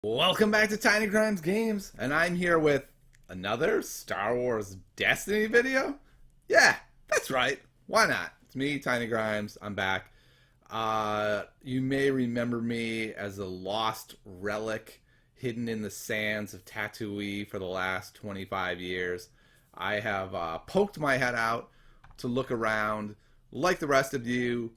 Welcome back to Tiny Grimes Games, and I'm here with another Star Wars Destiny video. Yeah, that's right. Why not? It's me, Tiny Grimes. I'm back. You may remember me as a lost relic hidden in the sands of Tatooine for the last 25 years. I have poked my head out to look around, like the rest of you.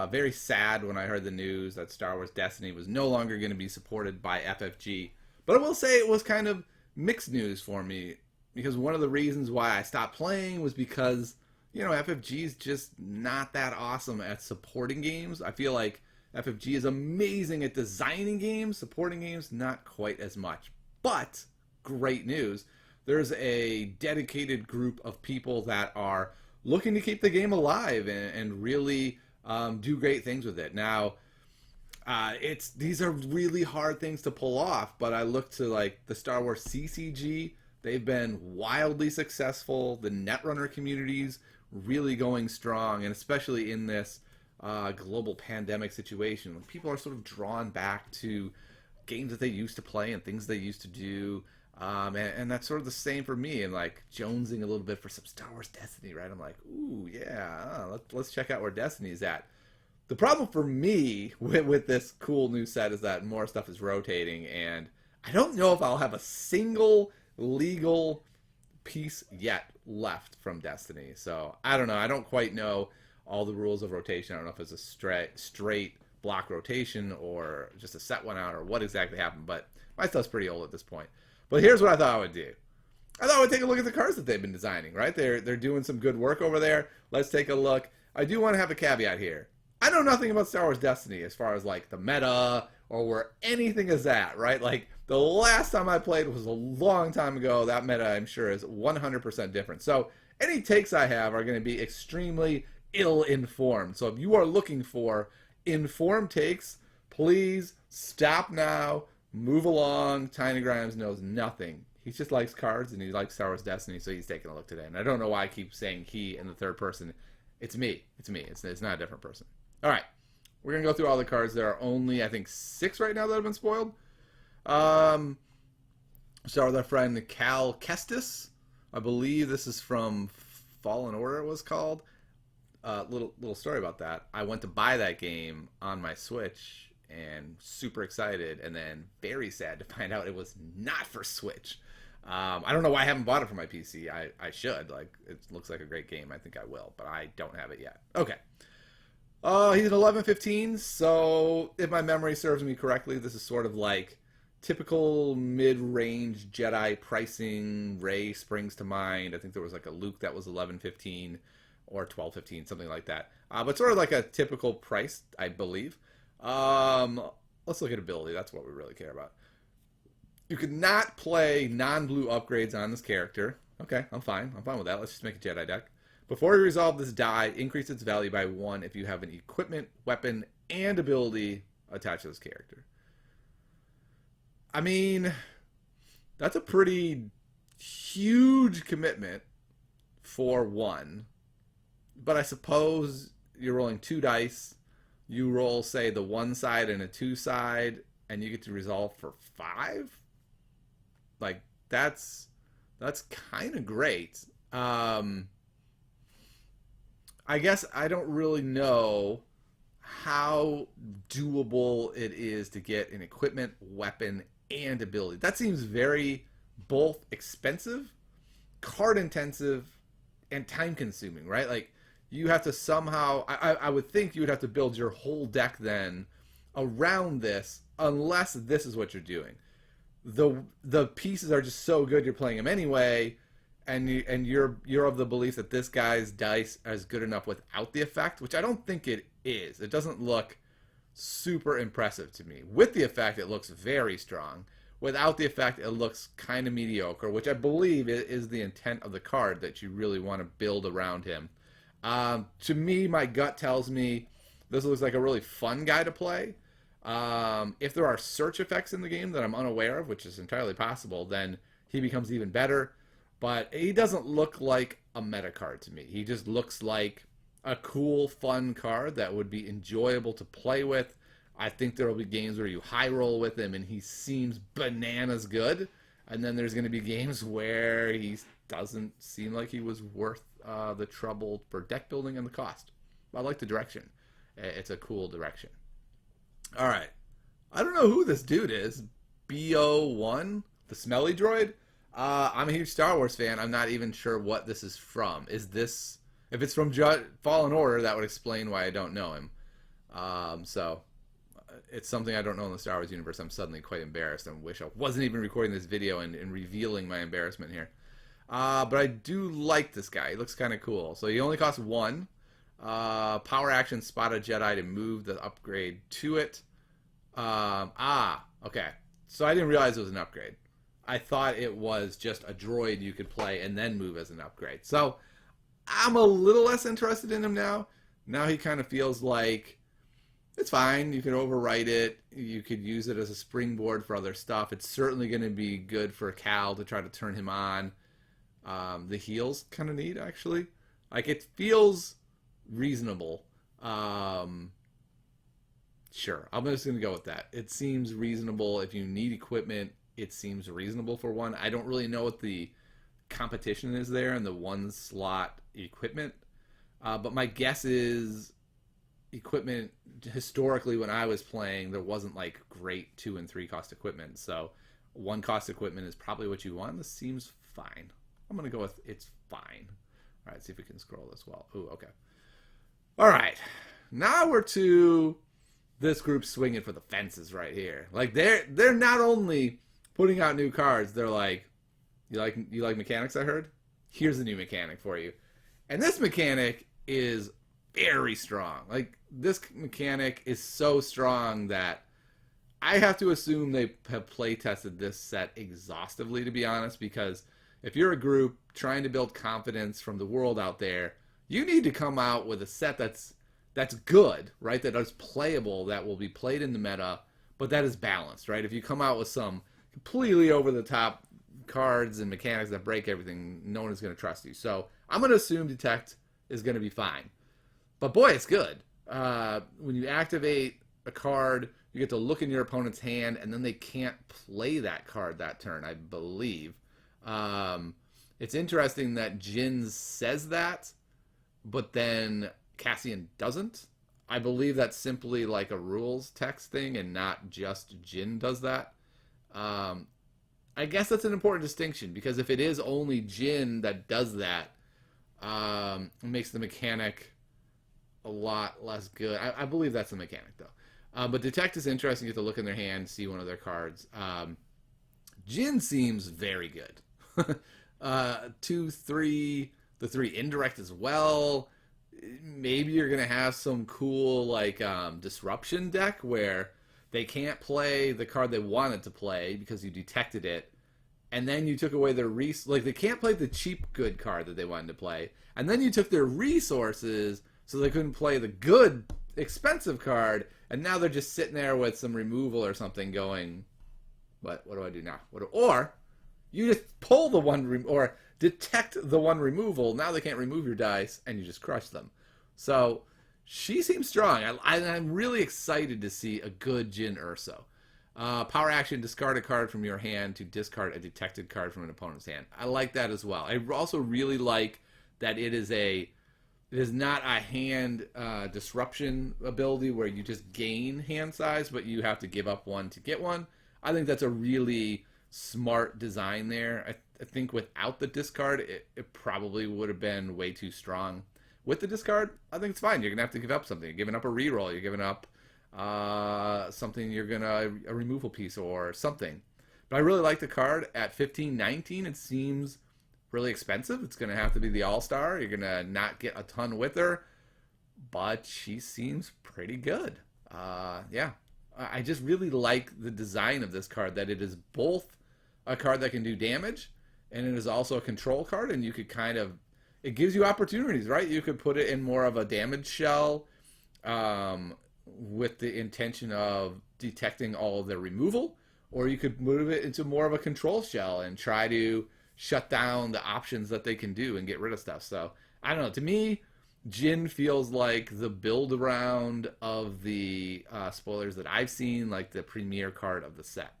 Very sad when I heard the news that Star Wars Destiny was no longer going to be supported by FFG. But I will say it was kind of mixed news for me, because one of the reasons why I stopped playing was because, FFG is just not that awesome at supporting games. I feel like FFG is amazing at designing games, supporting games, not quite as much. But, great news, there's a dedicated group of people that are looking to keep the game alive and really do great things with it. Now, these are really hard things to pull off, but I look to like the Star Wars CCG. They've been wildly successful. The Netrunner community's really going strong, and especially in this global pandemic situation, when people are sort of drawn back to games that they used to play and things they used to do. And that's sort of the same for me, and like jonesing a little bit for some Star Wars Destiny, right? I'm like, ooh, yeah, let's check out where Destiny's at. The problem for me with this cool new set is that more stuff is rotating, and I don't know if I'll have a single legal piece yet left from Destiny. So I don't know. I don't quite know all the rules of rotation. I don't know if it's a straight block rotation or just a set one out or what exactly happened, but my stuff's pretty old at this point. But here's what I thought I would do. I thought I would take a look at the cards that they've been designing, right? They're doing some good work over there. Let's take a look. I do want to have a caveat here. I know nothing about Star Wars Destiny as far as like the meta or where anything is at, right? Like the last time I played was a long time ago. That meta, I'm sure, is 100% different. So any takes I have are going to be extremely ill-informed. So if you are looking for informed takes, please stop now. Move along. Tiny Grimes knows nothing. He just likes cards and he likes Star Wars Destiny, so he's taking a look today. And I don't know why I keep saying he in the third person. It's me. It's me. It's not a different person. All right. We're going to go through all the cards. There are only, I think, 6 right now that have been spoiled. Start with our friend Cal Kestis. I believe this is from Fallen Order, it was called. Little story about that. I went to buy that game on my Switch and super excited, and then very sad to find out it was not for Switch. I don't know why I haven't bought it for my PC. I should. Like, it looks like a great game. I think I will, but I don't have it yet. Okay. He's an 11-15, so if my memory serves me correctly, this is sort of like typical mid-range Jedi pricing. Rey springs to mind. I think there was like a Luke that was 11-15 or 12-15, something like that. But sort of like a typical price, I believe. Let's look at ability. That's what we really care about. You could not play non-blue upgrades on this character. Okay, I'm fine. I'm fine with that. Let's just make a Jedi deck. Before you resolve this die, increase its value by 1 if you have an equipment, weapon, and ability attached to this character. I mean, that's a pretty huge commitment for 1. But I suppose you're rolling 2 dice. You roll, say, the 1 side and a 2 side, and you get to resolve for 5? Like, that's kind of great. I guess I don't really know how doable it is to get an equipment, weapon, and ability. That seems very both expensive, card intensive, and time consuming, right? Like, you have to somehow, I would think you would have to build your whole deck then around this, unless this is what you're doing. The pieces are just so good you're playing them anyway, and you're of the belief that this guy's dice is good enough without the effect, which I don't think it is. It doesn't look super impressive to me. With the effect, it looks very strong. Without the effect, it looks kind of mediocre, which I believe is the intent of the card, that you really want to build around him. To me, my gut tells me this looks like a really fun guy to play. If there are search effects in the game that I'm unaware of, which is entirely possible, then he becomes even better. But he doesn't look like a meta card to me. He just looks like a cool, fun card that would be enjoyable to play with. I think there will be games where you high roll with him and he seems bananas good, and then there's going to be games where he doesn't seem like he was worth the trouble for deck building and the cost. I like the direction. It's a cool direction. All right. I don't know who this dude is. BO1, the smelly droid. I'm a huge Star Wars fan. I'm not even sure what this is from. Is this... If it's from Fallen Order, that would explain why I don't know him. So, it's something I don't know in the Star Wars universe. I'm suddenly quite embarrassed and wish I wasn't even recording this video and revealing my embarrassment here. But I do like this guy. He looks kind of cool. So he only costs 1. Power action, spot a Jedi to move the upgrade to it. Okay. So I didn't realize it was an upgrade. I thought it was just a droid you could play and then move as an upgrade. So I'm a little less interested in him now. Now he kind of feels like it's fine. You could overwrite it. You could use it as a springboard for other stuff. It's certainly going to be good for Cal to try to turn him on. The heal's kind of neat, actually. Like, it feels reasonable. Sure, I'm just going to go with that. It seems reasonable. If you need equipment, it seems reasonable for one. I don't really know what the competition is there in the 1-slot equipment. But my guess is equipment, historically when I was playing, there wasn't like great 2 and 3 cost equipment. So 1 cost equipment is probably what you want. This seems fine. I'm going to go with it's fine. All right, see if we can scroll this well. Ooh, okay. All right. Now we're to this group swinging for the fences right here. Like, they're not only putting out new cards, they're like, you like mechanics, I heard? Here's a new mechanic for you. And this mechanic is very strong. Like, this mechanic is so strong that I have to assume they have play tested this set exhaustively, to be honest, because if you're a group trying to build confidence from the world out there, you need to come out with a set that's good, right? That is playable, that will be played in the meta, but that is balanced, right? If you come out with some completely over-the-top cards and mechanics that break everything, no one is going to trust you. So I'm going to assume Detect is going to be fine. But boy, it's good. When you activate a card, you get to look in your opponent's hand, and then they can't play that card that turn, I believe. It's interesting that Jyn says that, but then Cassian doesn't. I believe that's simply like a rules text thing and not just Jyn does that. I guess that's an important distinction, because if it is only Jyn that does that, it makes the mechanic a lot less good. I believe that's the mechanic, though. But Detect is interesting. You get to look in their hand, see one of their cards. Jyn seems very good. 2, 3, the 3 indirect as well. Maybe you're going to have some cool, like, disruption deck where they can't play the card they wanted to play because you detected it, and then you took away their like, they can't play the cheap good card that they wanted to play, and then you took their resources so they couldn't play the good expensive card, and now they're just sitting there with some removal or something going, what do I do now? Or you just pull the one or detect the one removal. Now they can't remove your dice, and you just crush them. So she seems strong. I'm really excited to see a good Jyn Erso. Power action, discard a card from your hand to discard a detected card from an opponent's hand. I like that as well. I also really like that it is not a hand disruption ability where you just gain hand size, but you have to give up one to get one. I think that's a really smart design there. I think without the discard, it probably would have been way too strong. With the discard, I think it's fine. You're going to have to give up something. You're giving up a reroll. You're giving up something. You're going to a removal piece or something. But I really like the card at $15.19. It seems really expensive. It's going to have to be the All-Star. You're going to not get a ton with her. But she seems pretty good. Yeah. I just really like the design of this card, that it is both a card that can do damage, and it is also a control card, and you could kind of, it gives you opportunities, right? You could put it in more of a damage shell with the intention of detecting all of the removal, or you could move it into more of a control shell and try to shut down the options that they can do and get rid of stuff. So, I don't know. To me, Jyn feels like the build around of the spoilers that I've seen, like the premiere card of the set.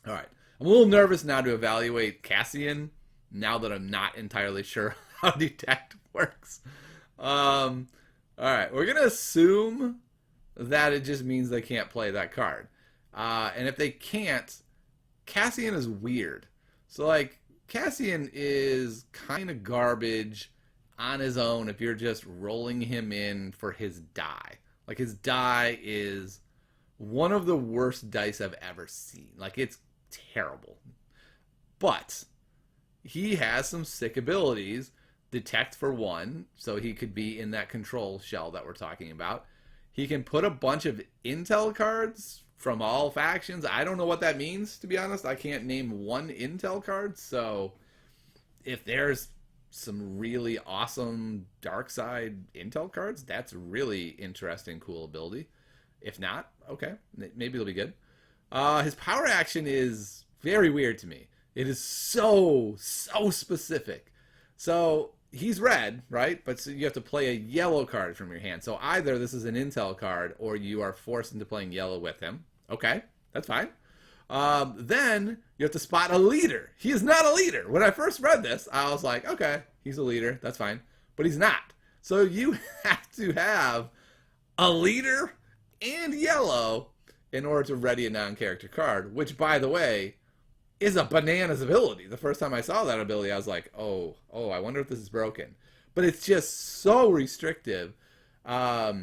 All right. I'm a little nervous now to evaluate Cassian now that I'm not entirely sure how detect works. All right. We're going to assume that it just means they can't play that card. And if they can't, Cassian is weird. So, like, Cassian is kind of garbage on his own if you're just rolling him in for his die. Like, his die is one of the worst dice I've ever seen. Like, it's terrible. But he has some sick abilities. Detect for one, so he could be in that control shell that we're talking about. He can put a bunch of intel cards from all factions. I don't know what that means, to be honest. I can't name one intel card, so if there's some really awesome dark side intel cards, that's really interesting, cool ability. If not, okay, maybe it'll be good. His power action is very weird to me. It is so specific. So he's red, right? But so you have to play a yellow card from your hand. So either this is an intel card or you are forced into playing yellow with him. Okay, that's fine. Then you have to spot a leader. He is not a leader. When I first read this, I was like, okay, he's a leader. That's fine. But he's not. So you have to have a leader and yellow in order to ready a non-character card, which, by the way, is a bananas ability. The first time I saw that ability, I was like, oh, I wonder if this is broken. But it's just so restrictive. I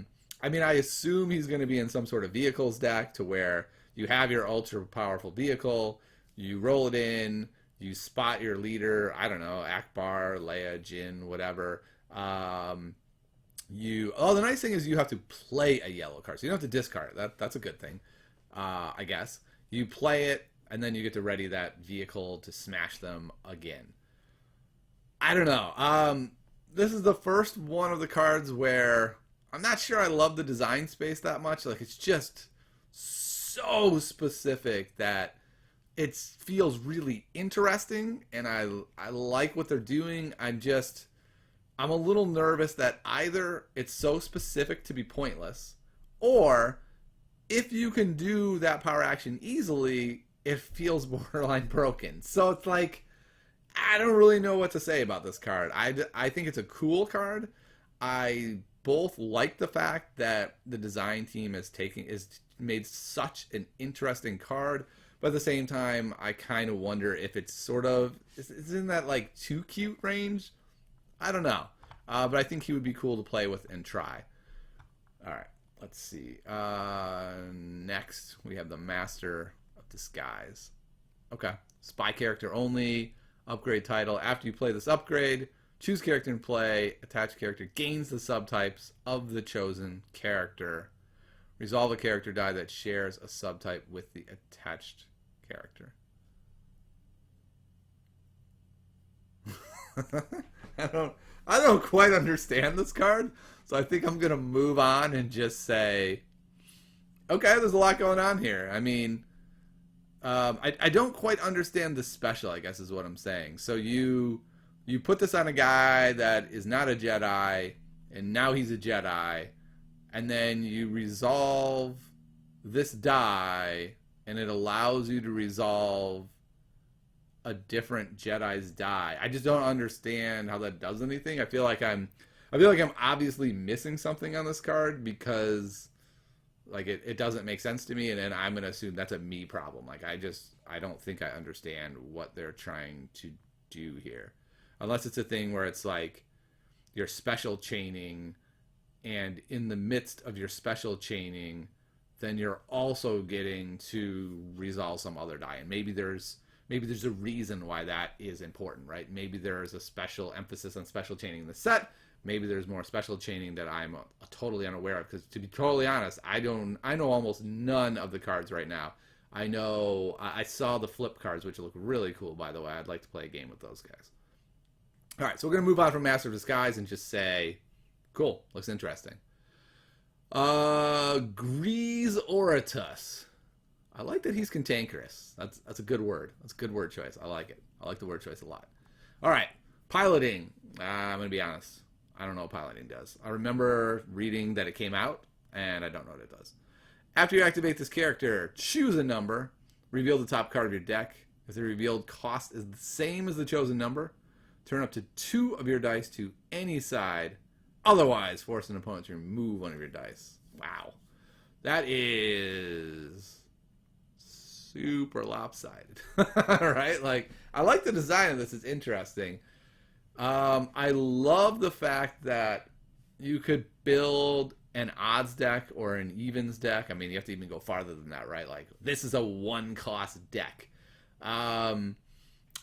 mean, I assume he's going to be in some sort of vehicles deck to where you have your ultra powerful vehicle, you roll it in, you spot your leader, I don't know, Akbar, Leia, Jyn, whatever. The nice thing is you have to play a yellow card, so you don't have to discard it. That's a good thing, I guess. You play it, and then you get to ready that vehicle to smash them again. I don't know. This is the first one of the cards where I'm not sure I love the design space that much. Like, it's just so specific that it feels really interesting, and I like what they're doing. I'm a little nervous that either it's so specific to be pointless, or if you can do that power action easily, it feels borderline broken. So it's like, I don't really know what to say about this card. I think it's a cool card. I both like the fact that the design team is made such an interesting card, but at the same time, I kind of wonder if it's sort of is in that like too cute range. I don't know, but I think he would be cool to play with and try. All right, let's see. Next, we have the Master of Disguise. Okay, spy character only. Upgrade title. After you play this upgrade, choose character in play. Attached character gains the subtypes of the chosen character. Resolve a character die that shares a subtype with the attached character. I don't quite understand this card, so I think I'm gonna move on and just say, okay, there's a lot going on here. I mean, I don't quite understand the special, I guess is what I'm saying. So you put this on a guy that is not a Jedi, and now he's a Jedi, and then you resolve this die, and it allows you to resolve a different Jedi's die. I just don't understand how that does anything. I feel like I'm obviously missing something on this card because like it doesn't make sense to me, and then I'm gonna assume that's a me problem. Like I don't think I understand what they're trying to do here, unless it's a thing where it's like you're special chaining, and in the midst of your special chaining, then you're also getting to resolve some other die, and maybe there's a reason why that is important, right? Maybe there's a special emphasis on special chaining in the set. Maybe there's more special chaining that I'm totally unaware of. Because to be totally honest, I know almost none of the cards right now. I saw the flip cards, which look really cool, by the way. I'd like to play a game with those guys. All right, so we're going to move on from Master of Disguise and just say, cool, looks interesting. Grease Oratus. I like that he's cantankerous. That's a good word. That's a good word choice. I like it. I like the word choice a lot. All right, piloting. I'm going to be honest. I don't know what piloting does. I remember reading that it came out, and I don't know what it does. After you activate this character, choose a number. Reveal the top card of your deck. If the revealed cost is the same as the chosen number, turn up to 2 of your dice to any side. Otherwise, force an opponent to remove 1 of your dice. Wow. That is super lopsided. Right? Like, I like the design of this. It's interesting. I love the fact that you could build an odds deck or an evens deck. I mean, you have to even go farther than that, right? Like, this is a 1-cost deck. I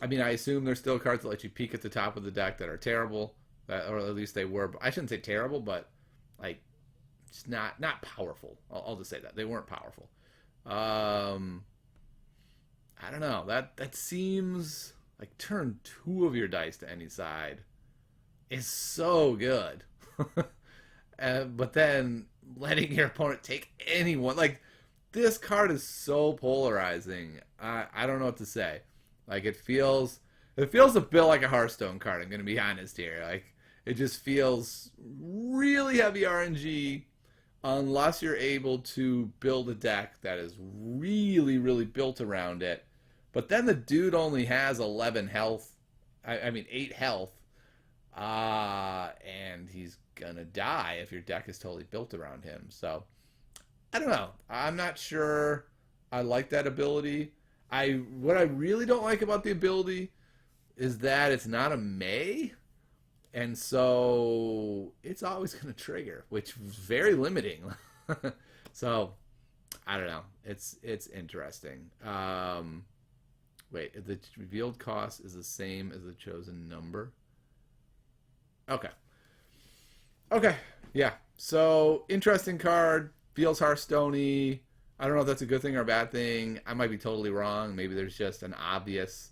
mean, I assume there's still cards that let you peek at the top of the deck that are terrible, or at least they were. I shouldn't say terrible, but like, it's not powerful. I'll just say that they weren't powerful. I don't know. That seems like turn 2 of your dice to any side is so good. But then letting your opponent take anyone, like, this card is so polarizing. I don't know what to say. Like, it feels a bit like a Hearthstone card. I'm gonna be honest here. Like, it just feels really heavy RNG unless you're able to build a deck that is really, really built around it. But then the dude only has 11 health. I mean 8 health. And he's gonna die if your deck is totally built around him. So I don't know. I'm not sure I like that ability. What I really don't like about the ability is that it's not a May, and so it's always going to trigger, which is very limiting. So I don't know. It's interesting. Wait, if the revealed cost is the same as the chosen number. Okay, yeah. So interesting card. Feels Hearthstone-y. I don't know if that's a good thing or a bad thing. I might be totally wrong. Maybe there's just an obvious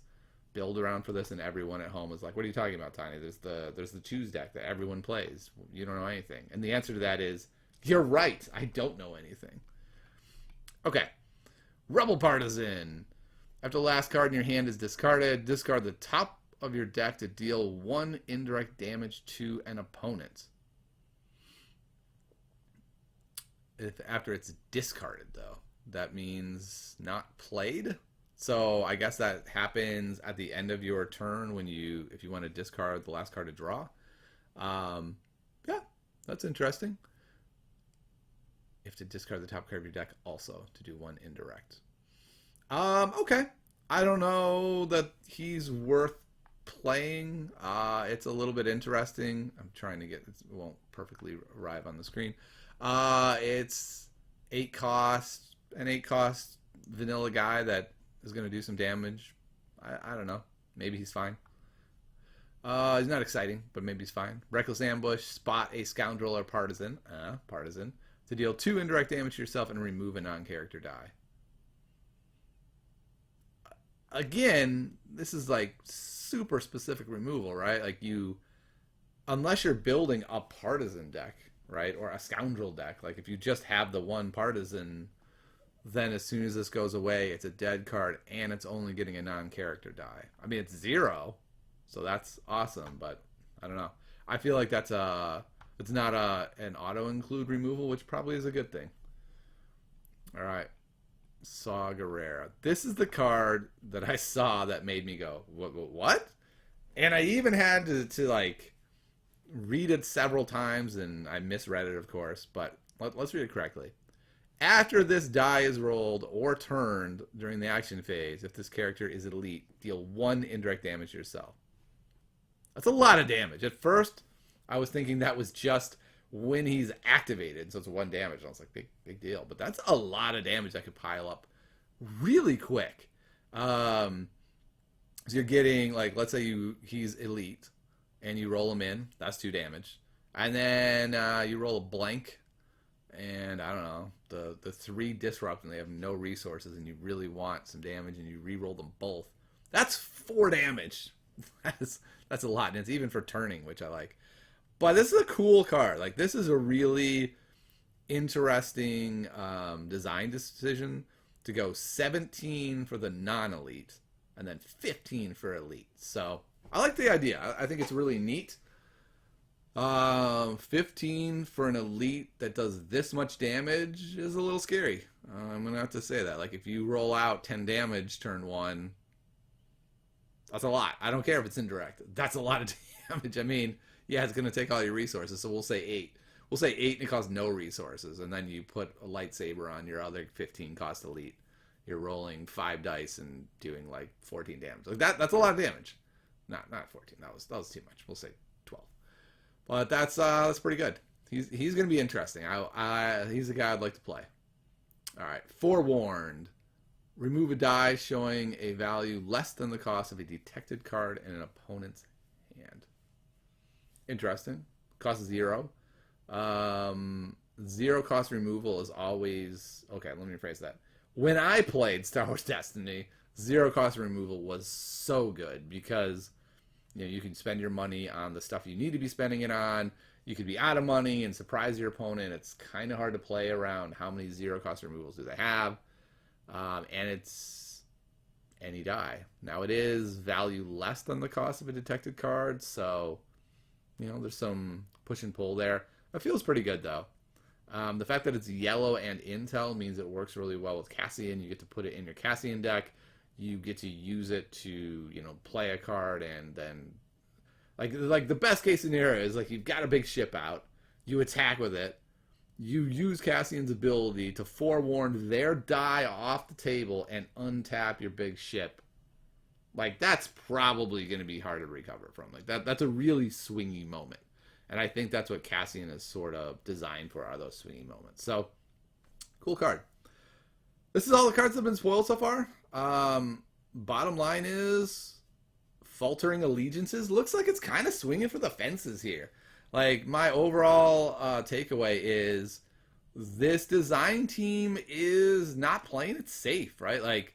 build around for this, and everyone at home is like, "What are you talking about, Tiny? There's the choose deck that everyone plays. You don't know anything." And the answer to that is, you're right. I don't know anything. Okay, Rebel Partisan. After the last card in your hand is discarded, discard the top of your deck to deal 1 indirect damage to an opponent. After it's discarded, though, that means not played. So I guess that happens at the end of your turn if you want to discard the last card to draw. Yeah, that's interesting. You have to discard the top card of your deck also to do 1 indirect. Okay. I don't know that he's worth playing. It's a little bit interesting. I'm trying to it won't perfectly arrive on the screen. It's 8 cost, an 8 cost vanilla guy that is going to do some damage. I don't know. Maybe he's fine. He's not exciting, but maybe he's fine. Reckless Ambush, spot a scoundrel or partisan to deal 2 indirect damage to yourself and remove a non-character die. Again, this is like super specific removal, right? Like, unless you're building a partisan deck, right, or a scoundrel deck, like if you just have the 1 partisan, then as soon as this goes away, it's a dead card and it's only getting a non-character die. I mean, it's 0, so that's awesome, but I don't know. I feel like it's not an auto include removal, which probably is a good thing. All right. Saw Gerrera. This is the card that I saw that made me go, what? And I even had to like read it several times, and I misread it, of course, but let's read it correctly. After this die is rolled or turned during the action phase, if this character is elite, deal 1 indirect damage to yourself. That's a lot of damage. At first, I was thinking that was just when he's activated, so it's 1 damage. And I was like, big deal. But that's a lot of damage that could pile up really quick. So you're getting, like, let's say he's elite, and you roll him in. That's 2 damage. And then you roll a blank, and I don't know, the 3 disrupt, and they have no resources, and you really want some damage, and you re-roll them both. That's 4 damage. That's a lot, and it's even for turning, which I like. But this is a cool card. Like, this is a really interesting design decision to go 17 for the non-elite and then 15 for elite. So I like the idea. I think it's really neat. 15 for an elite that does this much damage is a little scary. I'm gonna have to say that. Like, if you roll out 10 damage turn one, that's a lot. I don't care if it's indirect. That's a lot of damage. I mean, yeah, it's gonna take all your resources. So we'll say 8. We'll say 8 and it costs no resources, and then you put a lightsaber on your other 15 cost elite. You're rolling 5 dice and doing like 14 damage. Like that's a lot of damage. Not 14. That was too much. We'll say 12. But that's pretty good. He's gonna be interesting. He's a guy I'd like to play. All right, Forewarned. Remove a die showing a value less than the cost of a detected card in an opponent's hand. Interesting. Cost 0. 0 cost removal is always okay. Let me rephrase that. When I played Star Wars Destiny, 0 cost removal was so good because you can spend your money on the stuff you need to be spending it on. You could be out of money and surprise your opponent. It's kind of hard to play around how many 0 cost removals do they have. And it's any die. Now it is value less than the cost of a detected card, so there's some push and pull there. It feels pretty good though. The fact that it's yellow and intel means it works really well with Cassian. You get to put it in your Cassian deck. You get to use it to play a card, and then like the best case scenario is like you've got a big ship out. You attack with it. You use Cassian's ability to forewarn their die off the table and untap your big ship. Like, that's probably going to be hard to recover from. Like, that's a really swingy moment. And I think that's what Cassian is sort of designed for, are those swingy moments. So, cool card. This is all the cards that have been spoiled so far. Bottom line is, Faltering Allegiances looks like it's kind of swinging for the fences here. Like, my overall takeaway is this design team is not playing it safe, right? Like,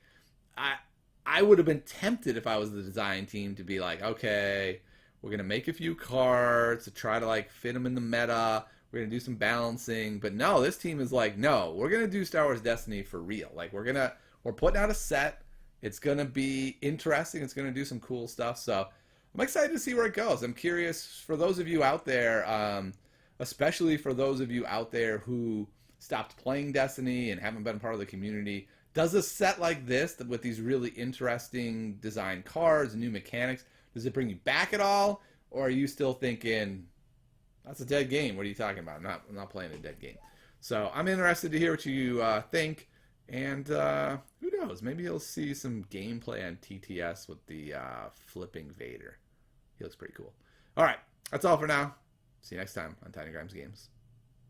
I would have been tempted if I was the design team to be like, okay, we're going to make a few cards to try to, like, fit them in the meta. We're going to do some balancing. But no, this team is like, no, we're going to do Star Wars Destiny for real. Like, we're putting out a set. It's going to be interesting. It's going to do some cool stuff. So I'm excited to see where it goes. I'm curious, for those of you out there, especially for those of you out there who stopped playing Destiny and haven't been part of the community, does a set like this, with these really interesting design cards and new mechanics, does it bring you back at all? Or are you still thinking, that's a dead game? What are you talking about? I'm not playing a dead game. So I'm interested to hear what you think. And who knows? Maybe you'll see some gameplay on TTS with the flipping Vader. He looks pretty cool. All right, that's all for now. See you next time on Tiny Grimes Games.